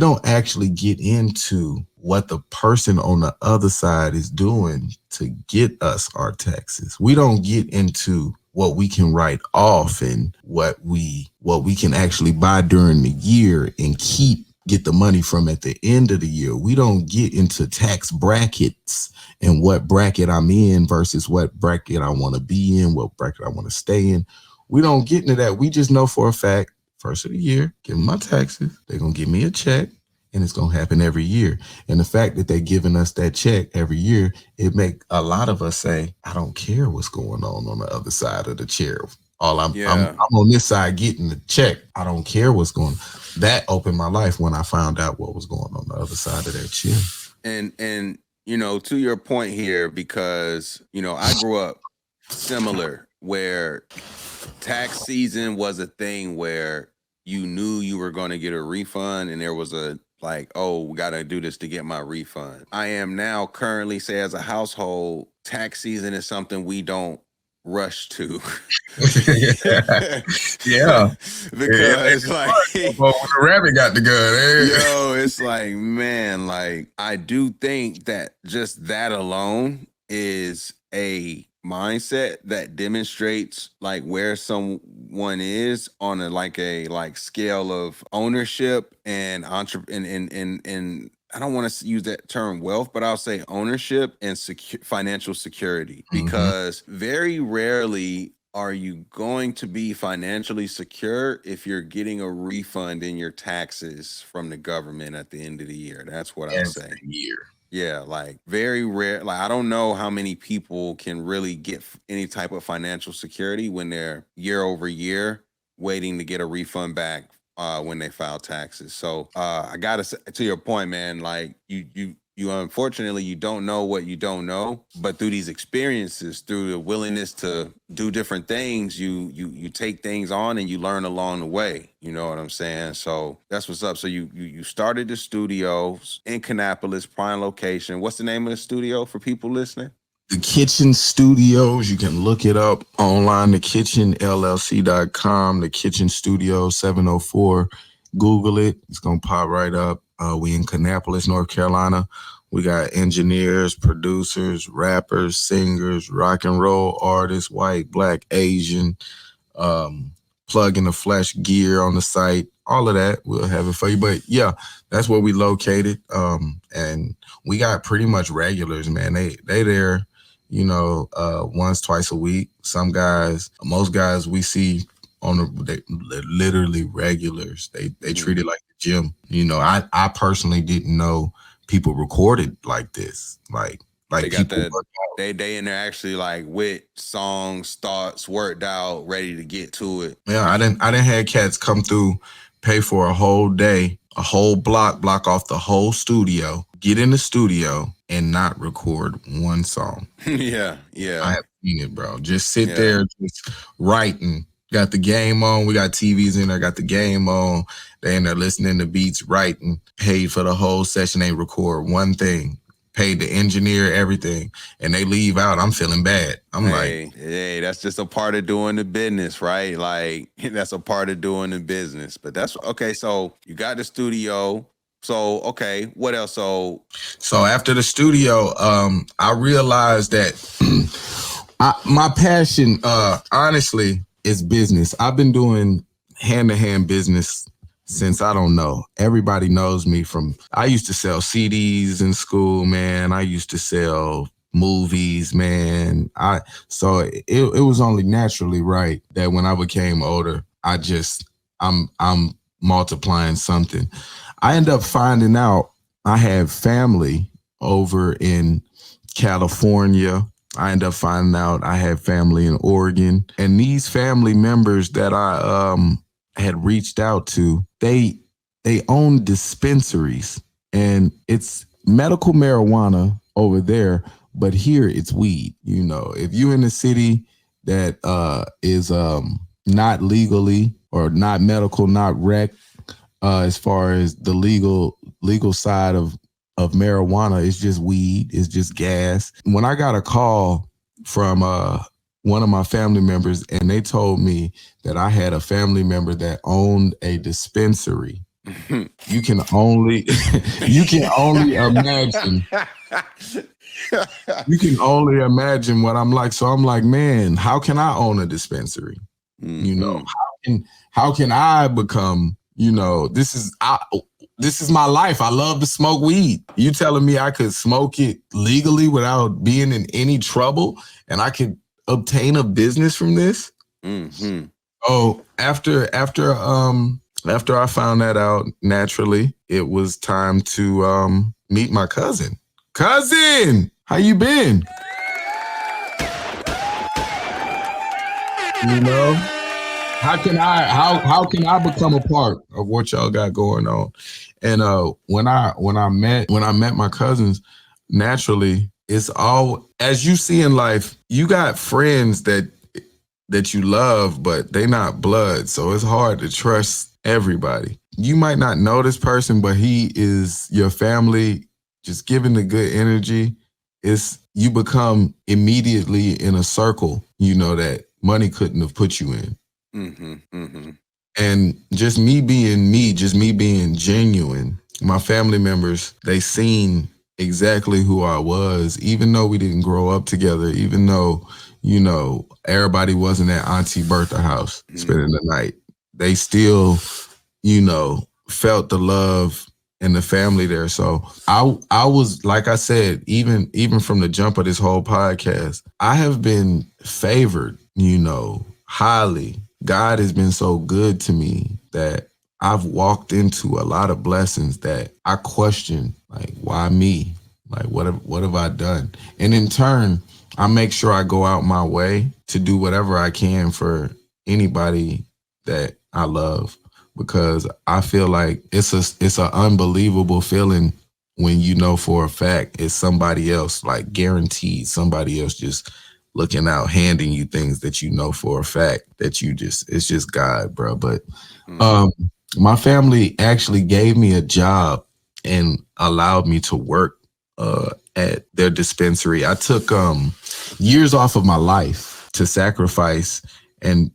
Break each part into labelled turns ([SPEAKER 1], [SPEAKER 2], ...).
[SPEAKER 1] we don't actually get into what the person on the other side is doing to get us our taxes. We don't get into what we can write off and what we can actually buy during the year and get the money from at the end of the year. We don't get into tax brackets and what bracket I'm in versus what bracket I want to be in, what bracket I want to stay in. We don't get into that. We just know for a fact, first of the year, give them my taxes. They're going to give me a check, and it's going to happen every year. And the fact that they're giving us that check every year, it make a lot of us say, I don't care what's going on the other side of the chair. I'm on this side getting the check. I don't care what's going on. That opened my life when I found out what was going on the other side of that chair.
[SPEAKER 2] And to your point here, because I grew up similar, where tax season was a thing where you knew you were going to get a refund, and there was a like, oh, we got to do this to get my refund. I am now currently, say, as a household, tax season is something we don't rush to.
[SPEAKER 1] Yeah.
[SPEAKER 2] Because
[SPEAKER 1] well, the rabbit got the gun.
[SPEAKER 2] Yo, it's like, man, like, I do think that just that alone is a mindset that demonstrates like where someone is on a scale of ownership and and I don't want to use that term wealth, but I'll say ownership and financial security, because very rarely are you going to be financially secure if you're getting a refund in your taxes from the government at the end of the year. That's what I'll say. Yeah, like very rare. Like, I don't know how many people can really get any type of financial security when they're year over year waiting to get a refund back when they file taxes. So I gotta say, to your point, man, like you unfortunately you don't know what you don't know, but through these experiences, through the willingness to do different things, you take things on and you learn along the way. You know what I'm saying? So that's what's up. So you started the studio in Kannapolis, prime location. What's the name of the studio for people listening?
[SPEAKER 1] The Kitchen Studios. You can look it up online, thekitchenllc.com, the Kitchen Studio 704. Google it. It's going to pop right up. We in Kannapolis, North Carolina. We got engineers, producers, rappers, singers, rock and roll artists, white, black, Asian, plug in the flesh gear on the site. All of that, we'll have it for you. But yeah, that's where we located. And we got pretty much regulars, man. They there, once, twice a week. Most guys we see they literally regulars. They treat it like the gym. I personally didn't know people recorded like this. Like
[SPEAKER 2] they got that. They in there actually like with songs, thoughts worked out, ready to get to it.
[SPEAKER 1] Yeah, I didn't have cats come through, pay for a whole day, a whole block off the whole studio, get in the studio and not record one song.
[SPEAKER 2] Yeah.
[SPEAKER 1] I have seen it, bro. Just sit there, just writing. Got the game on. We got TVs in there. Got the game on. They in there listening to beats, writing. Paid for the whole session. They record one thing. Paid the engineer, everything. And they leave out. I'm feeling bad.
[SPEAKER 2] Hey, that's just a part of doing the business, right? Like, that's a part of doing the business. But that's okay. So you got the studio. So, okay, what else? So
[SPEAKER 1] after the studio, I realized that my passion, honestly, is business. I've been doing hand-to-hand business since, I don't know. Everybody knows me I used to sell CDs in school, man. I used to sell movies, man. So it was only naturally right that when I became older, I'm multiplying something. I end up finding out I have family over in California. I end up finding out I have family in Oregon. And these family members that I had reached out to, they own dispensaries. And it's medical marijuana over there, but here it's weed. If you're in a city that is not legally or not medical, not rec, as far as the legal side of marijuana, it's just weed, it's just gas. When I got a call from one of my family members and they told me that I had a family member that owned a dispensary, You can only you can only imagine. You can only imagine what I'm like. So I'm like, man, how can I own a dispensary? You know,
[SPEAKER 2] Mhm.
[SPEAKER 1] how can I become, this is my life. I love to smoke weed. You telling me I could smoke it legally without being in any trouble and I could obtain a business from this?
[SPEAKER 2] Mhm.
[SPEAKER 1] Oh, after I found that out, naturally, it was time to meet my cousin. Cousin, how you been? You know, how can I become a part of what y'all got going on? And when I met my cousins, naturally, it's all as you see in life, you got friends that you love, but they not blood. So it's hard to trust everybody. You might not know this person, but he is your family, just giving the good energy. It's you become immediately in a circle, that money couldn't have put you in.
[SPEAKER 2] Mhm. Mhm.
[SPEAKER 1] And just me, just me being genuine, my family members, they seen exactly who I was, even though we didn't grow up together, even though, everybody wasn't at Auntie Bertha house
[SPEAKER 2] Mhm.
[SPEAKER 1] spending the night. They still, felt the love and the family there. So I was, like I said, even from the jump of this whole podcast, I have been favored, highly. God has been so good to me that I've walked into a lot of blessings that I question, like, why me? Like, what have I done? And in turn, I make sure I go out my way to do whatever I can for anybody that I love, because I feel like it's an unbelievable feeling when you know for a fact it's somebody else, like guaranteed somebody else just looking out, handing you things that you know for a fact that it's just God, bro. But
[SPEAKER 2] Mhm.
[SPEAKER 1] um, my family actually gave me a job and allowed me to work at their dispensary. I took years off of my life to sacrifice and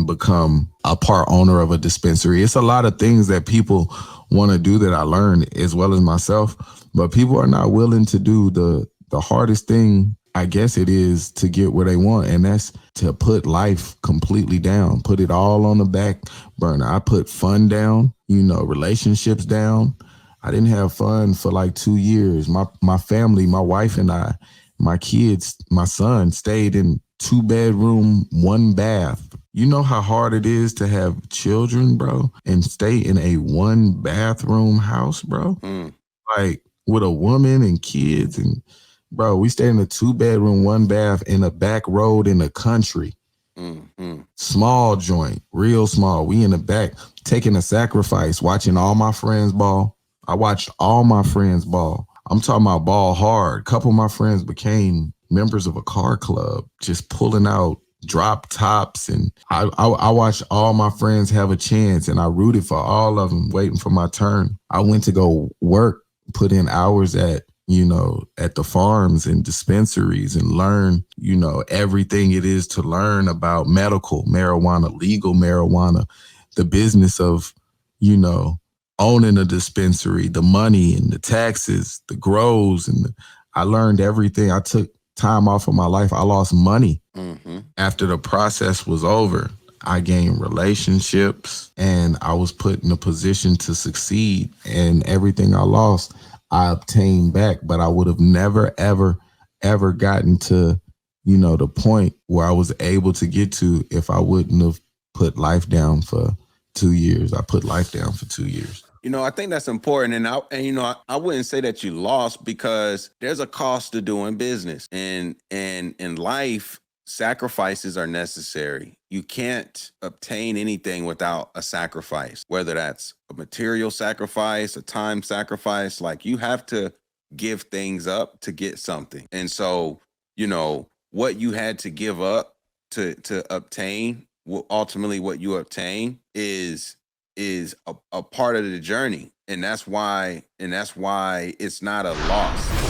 [SPEAKER 1] become a part owner of a dispensary. It's a lot of things that people want to do that I learned as well as myself, but people are not willing to do the hardest thing, I guess it is, to get where they want, and that's to put life completely down, put it all on the back burner. I put fun down, relationships down. I didn't have fun for like 2 years. My family, my wife and I, my kids, my son stayed in 2 bedroom, 1 bath. You know how hard it is to have children, bro, and stay in a 1 bathroom house, bro?
[SPEAKER 2] Mhm.
[SPEAKER 1] Like with a woman and kids. And bro, we stayed in a 2 bedroom, 1 bath in a back road in the country.
[SPEAKER 2] Mhm.
[SPEAKER 1] Small joint, real small. We in the back taking a sacrifice, watching all my friends ball. I watched all my friends ball. I'm talking about ball hard. A couple of my friends became members of a car club, just pulling out drop tops. And I watched all my friends have a chance, and I rooted for all of them, waiting for my turn. I went to go work, put in hours at the farms and dispensaries and learn, everything it is to learn about medical marijuana, legal marijuana, the business of, you know, owning a dispensary, the money and the taxes, the grows. I learned everything. I took time off of my life. I lost money
[SPEAKER 2] Mhm.
[SPEAKER 1] after the process was over. I gained relationships and I was put in a position to succeed. And everything I lost, I obtained back. But I would have never, ever, ever gotten to, the point where I was able to get to if I wouldn't have put life down for 2 years. I put life down for 2 years.
[SPEAKER 2] I think that's important, and I wouldn't say that you lost because there's a cost to doing business, and in life, sacrifices are necessary. You can't obtain anything without a sacrifice, whether that's a material sacrifice, a time sacrifice. Like you have to give things up to get something, and so what you had to give up to obtain, ultimately what you obtain is a part of the journey, and that's why it's not a loss.